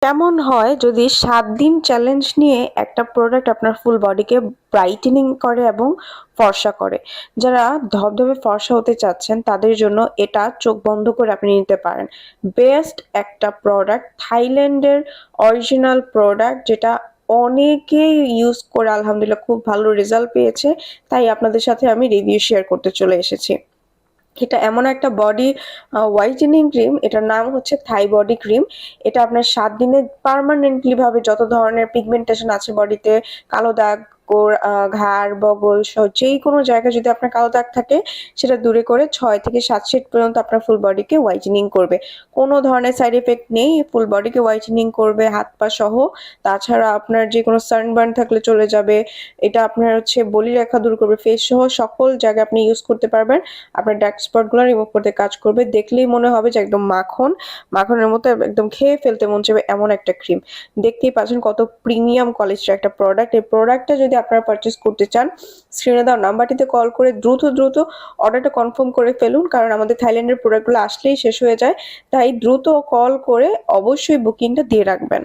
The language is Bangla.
কেমন হয় যদি 7 দিন চ্যালেঞ্জ নিয়ে একটা প্রোডাক্ট আপনার ফুল বডিকে ব্রাইটেনিং করে এবং ফর্সা করে। যারা ধবধবে ফর্সা হতে চাচ্ছেন তাদের জন্য এটা চোখ বন্ধ করে আপনি নিতে পারেন। বেস্ট একটা প্রোডাক্ট, থাইল্যান্ডের অরিজিনাল প্রোডাক্ট, যেটা অনেকেই ইউজ করে আলহামদুলিল্লাহ খুব ভালো রেজাল্ট পেয়েছে। তাই আপনাদের সাথে আমি রিভিউ শেয়ার করতে চলে এসেছি। এটা এমন একটা বডি হোয়াইটেনিং ক্রিম, এটার নাম হচ্ছে থাই বডি ক্রিম। এটা আপনার 7 দিনে পার্মানেন্টলি ভাবে যত ধরনের পিগমেন্টেশন আছে বডিতে, কালো দাগ, ঘাড়, বগল সহ যেই কোনো জায়গায় যদি আপনার কালো দাগ থাকে সেটা দূরে করে 6 থেকে 7 শেড পর্যন্ত আপনার ফুল বডিকে হোয়াইটেনিং করবে। কোনো ধরনের সাইড এফেক্ট নেই, ফুল বডিকে হোয়াইটেনিং করবে হাত পা সহ। তাছাড়া আপনার যে কোনো সানবার্ন থাকলে চলে যাবে। এটা আপনার হচ্ছে বলিরেখা দূর করবে, ফেস সহ সকল জায়গায় আপনি ইউজ করতে পারবেন। আপনার ডার্ক স্পটগুলো রিমুভ করতে কাজ করবে। দেখলেই মনে হবে যে একদম মাখন, মাখনের মতো একদম খেয়ে ফেলতে মন চাইবে এমন একটা ক্রিম। দেখতেই পাচ্ছেন কত প্রিমিয়াম কোয়ালিটির একটা প্রোডাক্ট। এই প্রোডাক্টটা যদি আপনারা পারচেস করতে চান, স্ক্রিনে দেওয়া নাম্বারটিতে কল করে দ্রুত অর্ডারটা কনফার্ম করে ফেলুন, কারণ আমাদের থাইল্যান্ডের প্রোডাক্টগুলো আসলেই শেষ হয়ে যায়। তাই দ্রুত কল করে অবশ্যই বুকিংটা দিয়ে রাখবেন।